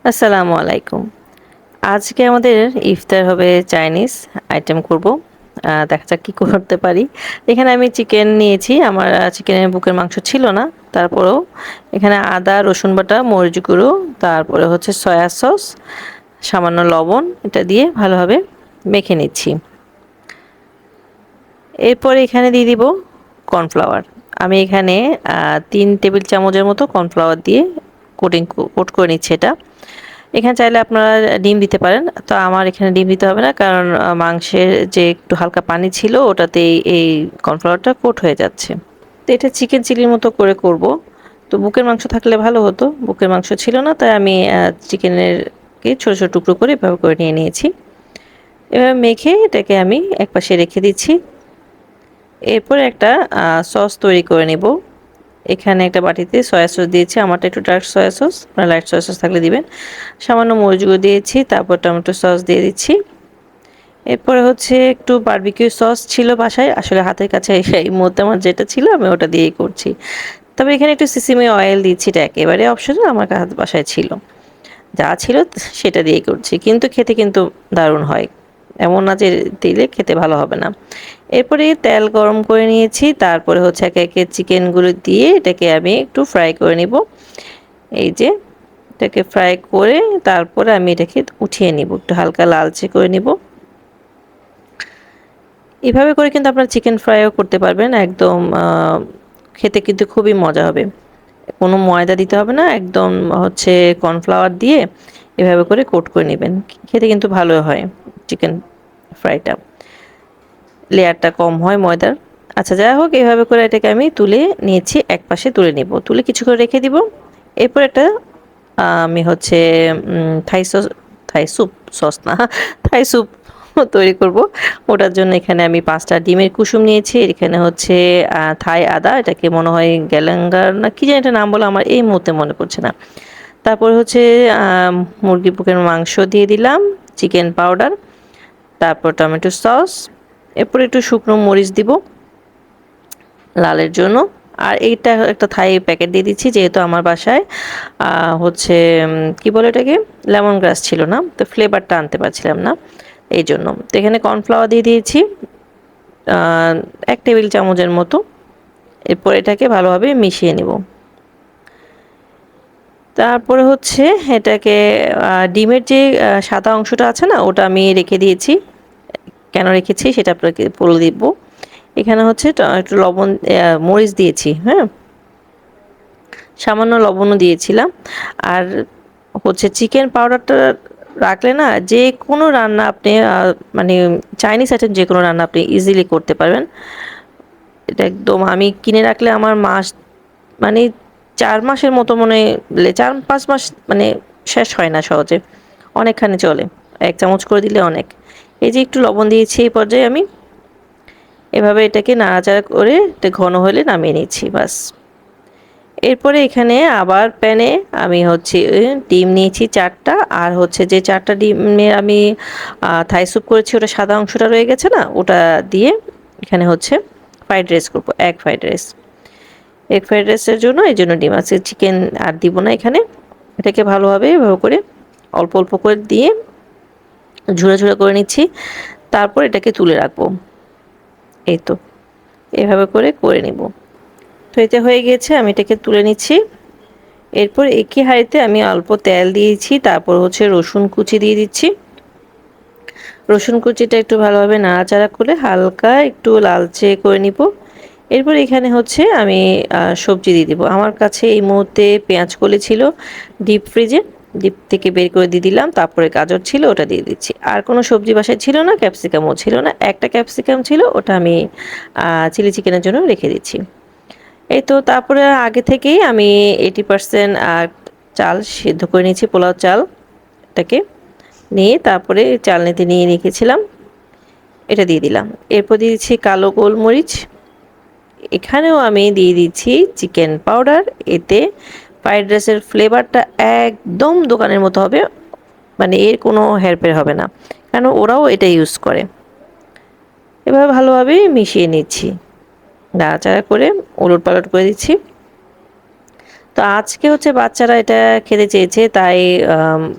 আসসালামু আলাইকুম। আজকে আমাদের ইফতার হবে চাইনিজ আইটেম করব। দেখা যাক কি করতে পারি। এখানে আমি চিকেন নিয়েছি। আমার চিকেনের বুকের মাংস ছিল না। তারপরেও এখানে আদা, রসুন বাটা, মরিচ গুঁড়ো, তারপরে হচ্ছে সয়া সস, সামান্য লবণ এটা দিয়ে ভালোভাবে মেখে নিচ্ছি। এরপরে এখানে দিয়ে দিব কর্নফ্লাওয়ার। আমি এখানে ৩ টেবিল চামচের মতো কর্নফ্লাওয়ার দিয়ে কোট করে নিচ্ছি এটা। এখানে চাইলে আপনারা ডিম দিতে পারেন। তো আমার এখানে ডিম দিতে হবে না কারণ মাংসের যে একটু হালকা পানি ছিল ওটাতেই এই কর্নফ্লাওয়ারটা কোট হয়ে যাচ্ছে। তো এটা চিকেন চিলির মতো করে করব। তো বুকের মাংস থাকলে ভালো হতো। বুকের মাংস ছিল না তাই আমি চিকেনের কে ছোট ছোট টুকরো করে এভাবে করে নিয়ে নিয়েছি। এভাবে মেখে এটাকে আমি একপাশে রেখে দিচ্ছি। এরপর একটা সস তৈরি করে নেব। এখানে একটা বাটিতে সয়া সস দিয়েছি। আমারটা একটু ডার্ক সয়া সস, আপনারা লাইট সয়া সস থাকলে দিবেন। সামান্য মরিচ গুঁড়ো দিয়েছি, তারপর টমেটো সস দিয়ে দিচ্ছি। এরপরে হচ্ছে একটু বারবিকিউ সস ছিল বাসায়, আসলে হাতের কাছে এই মুহূর্তে আমার যেটা ছিল আমি ওটা দিয়েই করছি। তবে এখানে একটু সিসিমি অয়েল দিচ্ছি, এটা একেবারে অপশনাল, আমার বাসায় ছিল। যা ছিল সেটা দিয়েই করছি, কিন্তু খেতে কিন্তু দারুণ হয়। এমন না যে দিলে খেতে ভালো হবে না। এরপরে তেল গরম করে নিয়েছি, তারপরে হচ্ছে একে একে চিকেনগুলো দিয়ে এটাকে আমি একটু ফ্রাই করে নিব। এই যে এটাকে ফ্রাই করে তারপরে আমি এটাকে উঠিয়ে নিব, একটু হালকা লালচে করে নিব। এভাবে করে কিন্তু আপনারা চিকেন ফ্রাইও করতে পারবেন, একদম খেতে কিন্তু খুবই মজা হবে। কোনো ময়দা দিতে হবে না, একদম হচ্ছে কর্নফ্লাওয়ার দিয়ে এভাবে করে কোট করে নেবেন। খেতে কিন্তু ভালো হয় চিকেন ফ্রাইটা, লেয়ারটা কম হয় ময়দার। আচ্ছা যাই হোক, এভাবে করে এটাকে আমি তুলে নিয়েছি, এক পাশে তুলে নিব, তুলে কিছু করে রেখে দিব। এরপর একটা আমি হচ্ছে থাই স্যুপ, সস না, থাই স্যুপ তৈরি করব। ওটার জন্য এখানে আমি 5টা ডিমের কুসুম নিয়েছি। এখানে হচ্ছে থাই আদা, এটাকে মনে হয় গ্যালাঙ্গার না কি জানি এটা নাম বলে, আমার এই মুহূর্তে মনে পড়ছে না। তারপর হচ্ছে মুরগি বুকের মাংস দিয়ে দিলাম, চিকেন পাউডার, তারপর টমেটো সস, এরপর একটু শুকনো মরিচ দিব লালের জন্য। আর এইটা একটা থাই প্যাকেট দিয়ে দিচ্ছি, যেহেতু আমার বাসায় হচ্ছে কি বলে এটাকে, লেমন গ্রাস ছিল না, তো ফ্লেভারটা আনতে পারছিলাম না এই জন্য। তো এখানে কর্নফ্লাওয়ার দিয়ে দিয়েছি 1 টেবিল চামচের মতো। এরপর এটাকে ভালোভাবে মিশিয়ে নেব। তারপরে হচ্ছে এটাকে ডিমের যে সাদা অংশটা আছে না, ওটা আমি রেখে দিয়েছি। কেন রেখেছি সেটা আপনাকে বলে দিব। এখানে হচ্ছে একটু লবণ, মরিচ দিয়েছি, হ্যাঁ, সামান্য লবণও দিয়েছিলাম। আর হচ্ছে চিকেন পাউডারটা রাখলে না যে কোনো রান্না আপনি মানে চাইনিজ আইটেম যে কোনো রান্না আপনি ইজিলি করতে পারবেন। এটা একদম আমি কিনে রাখলে আমার মাস, মানে 4 মাসের মতো, মনে 4-5 মাস মানে শেষ হয় না সহজে, অনেকখানি চলে। 1 চামচ করে দিলে অনেক। এই যে একটু লবণ দিয়েছি এই পর্যায়ে আমি, এভাবে এটাকে নাড়াচাড়া করে এটা ঘন হলে নামিয়ে নিচ্ছি, বাস। এরপরে এখানে আবার প্যানে আমি হচ্ছে ডিম নিয়েছি 4টা, আর হচ্ছে যে 4টা ডিমের আমি থাই স্যুপ করেছি ওটা সাদা অংশটা রয়ে গেছে না, ওটা দিয়ে এখানে হচ্ছে ফ্রাইড রাইস করবো, এগ ফ্রাইড রাইসের জন্য এই জন্য ডিম আছে, চিকেন আর দিব না এখানে। এটাকে ভালোভাবে এভাবে করে অল্প অল্প করে দিয়ে ঝুড়া ঝুড়া করে নিচ্ছি, তারপর এটাকে তুলে রাখবো। এই তো এভাবে করে করে নিব। তো এটা হয়ে গেছে, আমি এটাকে তুলে নিচ্ছি। এরপর একই হাঁড়িতে আমি অল্প তেল দিয়েছি, তারপর হচ্ছে রসুন কুচি দিয়ে দিচ্ছি। রসুন কুচিটা একটু ভালোভাবে নাড়াচাড়া করে হালকা একটু লালচে করে নিব। এরপর এখানে হচ্ছে আমি সবজি দিয়ে দিব। আমার কাছে এই মুহূর্তে পেঁয়াজ কলি ছিল ডিপ ফ্রিজে, ডিপ থেকে বের করে দিয়ে দিলাম। তারপরে গাজর ছিল, ওটা দিয়ে দিচ্ছি। আর কোনো সবজি বাসায় ছিল না, ক্যাপসিকামও ছিল না, একটা ক্যাপসিকাম ছিল, ওটা আমি চিলি চিকেনের জন্য রেখে দিচ্ছি। এই তো তারপরে আগে থেকেই আমি 80% চাল সিদ্ধ করে নিয়েছি, পোলাও চাল, এটাকে নিয়ে তারপরে চালনিতে নিয়ে রেখেছিলাম, এটা দিয়ে দিলাম। এরপর দিয়ে দিচ্ছি কালো গোলমরিচ, এখানেও আমি দিয়ে দিচ্ছি চিকেন পাউডার। এতে ফ্রাইড রাইসের ফ্লেভারটা একদম দোকানের মতো হবে, মানে এর কোনো হেরফের হবে না, কারণ ওরাও এটা ইউজ করে। এভাবে ভালোভাবে মিশিয়ে নিচ্ছি, নাড়াচাড়া করে উলট পালট করে দিচ্ছি। তো আজকে হচ্ছে বাচ্চারা এটা খেতে চেয়েছে, তাই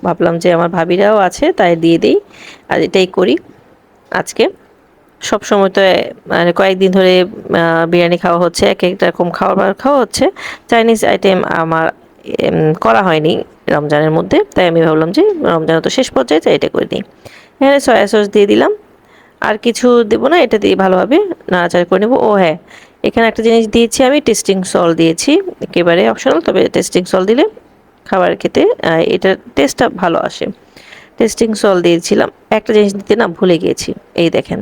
ভাবলাম যে আমার ভাবিরাও আছে তাই দিয়ে দিই, আর এটাই করি আজকে। সব সময় তো মানে কয়েকদিন ধরে বিরিয়ানি খাওয়া হচ্ছে, এক একটা রকম খাবার খাওয়া হচ্ছে, চাইনিজ আইটেম আমার করা হয়নি রমজানের মধ্যে, তাই আমি ভাবলাম যে রমজান তো শেষ পর্যায়ে, তাই এটা করে নিই। এখানে সয়া সস দিয়ে দিলাম, আর কিছু দেবো না, এটা দিয়ে ভালোভাবে নাড়াচাড়া করে নেবো। ও হ্যাঁ, এখানে একটা জিনিস দিয়েছি, আমি টেস্টিং সল্ট দিয়েছি, একেবারে অপশনাল, তবে টেস্টিং সল্ট দিলে খাবার খেতে এটার টেস্টটা ভালো আসে। টেস্টিং সল্ট দিয়েছিলাম। একটা জিনিস দিতে না ভুলে গিয়েছি, এই দেখেন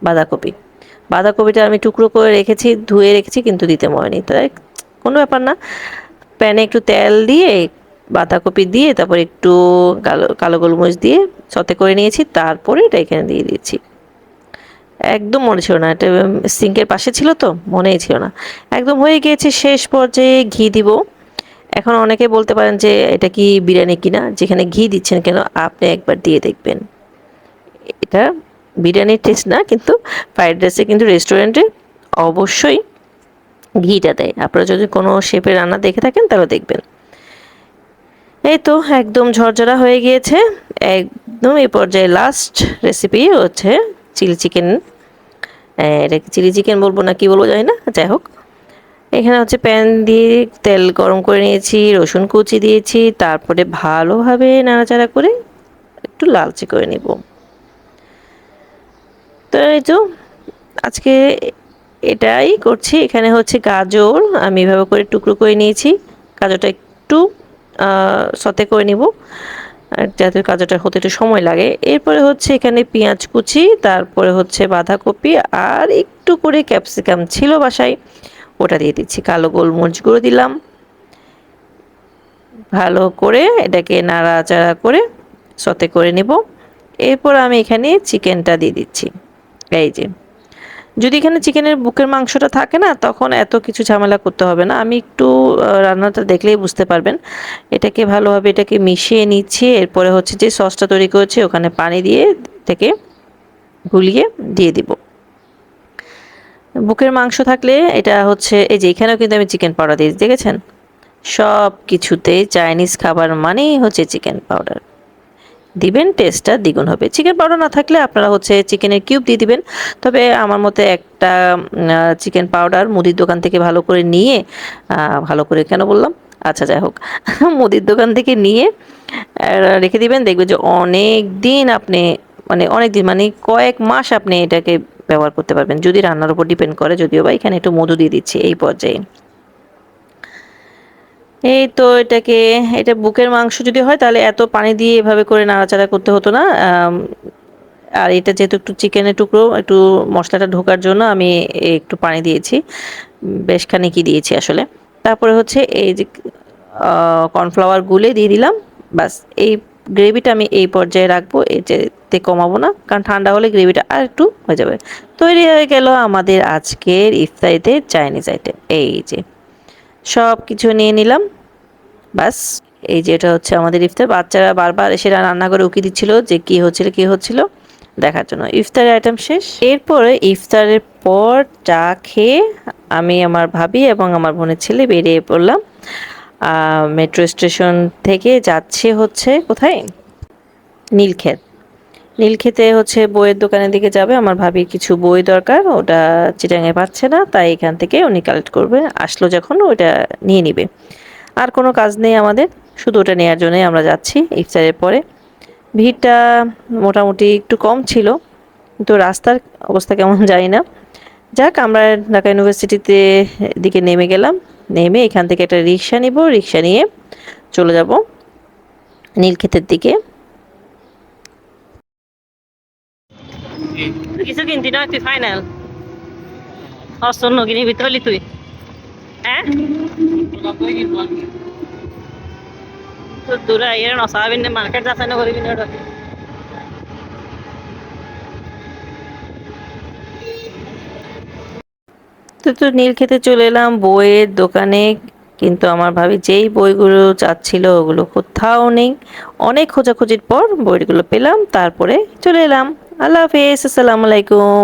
বাঁধাকপি। বাঁধাকপিটা আমি টুকরো করে রেখেছি, ধুয়ে রেখেছি, কিন্তু দিতে মনে নেই, তাই কোনো ব্যাপার না। প্যানে একটু তেল দিয়ে বাঁধাকপি দিয়ে তারপর একটু কালো কালো গোলমরিচ দিয়ে সতে করে নিয়েছি, তারপরে এটা এখানে দিয়ে দিয়েছি। একদম মনে ছিল না, এটা সিঙ্কের পাশে ছিল তো মনেই ছিল না। একদম হয়ে গিয়েছে, শেষ পর্যায়ে ঘি দিব। এখন অনেকে বলতে পারেন যে এটা কি বিরিয়ানি কিনা, যেখানে ঘি দিচ্ছেন কেন, আপনি একবার দিয়ে দেখবেন। এটা বিরিয়ানির টেস্ট না, কিন্তু ফ্রাইড রাইসে কিন্তু রেস্টুরেন্টে অবশ্যই ঘিটা দেয়। আপনারা যদি কোনো শেফের রান্না দেখে থাকেন তাহলে দেখবেন। এই তো একদম ঝরঝরা হয়ে গিয়েছে, একদম এই পর্যায়ে লাস্ট রেসিপি হচ্ছে চিলি চিকেন। এটাকে চিলি চিকেন বলবো না কি বলবো জানি না, যাই হোক। এখানে হচ্ছে প্যান দিয়ে তেল গরম করে নিয়েছি, রসুন কুচি দিয়েছি, তারপরে ভালোভাবে নাড়াচাড়া করে একটু লালচে করে নিব। তো এই তো আজকে এটাই করছি। এখানে হচ্ছে গাজর আমি এভাবে করে টুকরো করে নিয়েছি, গাজরটা একটু সতে করে নিব, আর যাতে গাজরটা হতে একটু সময় লাগে। এরপরে হচ্ছে এখানে পেঁয়াজ কুচি, তারপরে হচ্ছে বাঁধাকপি, আর একটু করে ক্যাপসিকাম ছিল বাসায়, ওটা দিয়ে দিচ্ছি, কালো গোলমরিচ গুঁড়ো দিলাম। ভালো করে এটাকে নাড়াচাড়া করে সতে করে নিব। এরপর আমি এখানে চিকেনটা দিয়ে দিচ্ছি। এই যে, যদি এখানে চিকেনের বুকের মাংসটা থাকে না, তখন এত কিছু ঝামেলা করতে হবে না। আমি একটু রান্নাটা দেখলেই বুঝতে পারবেন। এটাকে ভালোভাবে এটাকে মিশিয়ে নিচ্ছি। এরপরে হচ্ছে যে সসটা তৈরি করেছি ওখানে পানি দিয়ে থেকে গুলিয়ে দিয়ে দিব। বুকের মাংস থাকলে এটা হচ্ছে, এই যে এখানেও কিন্তু আমি চিকেন পাউডার দিয়ে দেখেছেন, সব কিছুতেই চাইনিজ খাবার মানেই হচ্ছে চিকেন পাউডার দিবেন, টেস্টটা দ্বিগুণ হবে। চিকেন পাউডার না থাকলে আপনারা হচ্ছে চিকেনের কিউব দিয়ে দিবেন। তবে আমার মতে একটা চিকেন পাউডার মুদির দোকান থেকে ভালো করে নিয়ে, ভালো করে কেন বললাম, আচ্ছা যাই হোক, মুদির দোকান থেকে নিয়ে রেখে দিবেন, দেখবেন যে অনেক দিন আপনি, মানে অনেক দিন মানে কয়েক মাস আপনি এটাকে ব্যবহার করতে পারবেন, যদি রান্নার উপর ডিপেন্ড করে। যদিও বা এখানে একটু মধু দিয়ে দিচ্ছি এই পর্যায়ে। এই তো এটাকে, এটা বুকের মাংস যদি হয় তাহলে এত পানি দিয়ে এভাবে করে নাড়াচাড়া করতে হতো না। আর এটা যেহেতু একটু চিকেনের টুকরো, একটু মশলাটা ঢোকার জন্য আমি একটু পানি দিয়েছি, বেশ খানিকই দিয়েছি আসলে। তারপরে হচ্ছে এই যে কর্নফ্লাওয়ার গুলে দিয়ে দিলাম। বাস, এই গ্রেভিটা আমি এই পর্যায়ে রাখবো, এতে কমাবো না, কারণ ঠান্ডা হলে গ্রেভিটা আর একটু হয়ে যাবে। তৈরি হয়ে গেল আমাদের আজকের ইফতারিতে চাইনিজ আইটেম। এই যে সব কিছু নিয়ে নিলাম, বাস। এই যে এটা হচ্ছে আমাদের ইফতার। বাচ্চারা বারবার এসে রান্নাঘরে উকি দিচ্ছিল যে কি হচ্ছিল দেখার জন্য। ইফতারের আইটেম শেষ। এরপরে ইফতারের পর চা খেয়ে আমি, আমার ভাবি এবং আমার বোনের ছেলে বেরিয়ে পড়লাম মেট্রো স্টেশন থেকে। যাচ্ছে হচ্ছে কোথায়, নীলক্ষেত। নীলক্ষেতে হচ্ছে বইয়ের দোকানের দিকে যাবে, আমার ভাবির কিছু বই দরকার, ওটা চিটাঙে পাচ্ছে না, তাই এখান থেকে উনি কালেক্ট করবে, আসলো যখন ওটা নিয়ে নিবে। আর কোনো কাজ নেই আমাদের, শুধু ওটা নেওয়ার জন্যই আমরা যাচ্ছি ইফতারের পরে। ভিড়টা মোটামুটি একটু কম ছিল, কিন্তু রাস্তার অবস্থা কেমন জানি না। যাক, আমরা ঢাকা ইউনিভার্সিটিতে দিকে নেমে গেলাম। নেমে এখান থেকে একটা রিক্সা নিব, রিক্সা নিয়ে চলে যাব নীলক্ষেতের দিকে। কিছু কিনতি না তুই, ফাইনাল অসন্ন কিনি ভিতরে তুই, হ্যাঁ দূরে এর নসাবিন মার্কেট যাচ্ছে না করে কিনে। তো নীলক্ষেতে চলে এলাম বইয়ের দোকানে, কিন্তু আমার ভাবি যেই বইগুলো চাচ্ছিল ওগুলো কোথাও নেই। অনেক খোঁজাখুঁজির পর বইগুলো পেলাম, তারপরে চলে এলাম। আল্লাহ হাফেজ, আসসালামু আলাইকুম।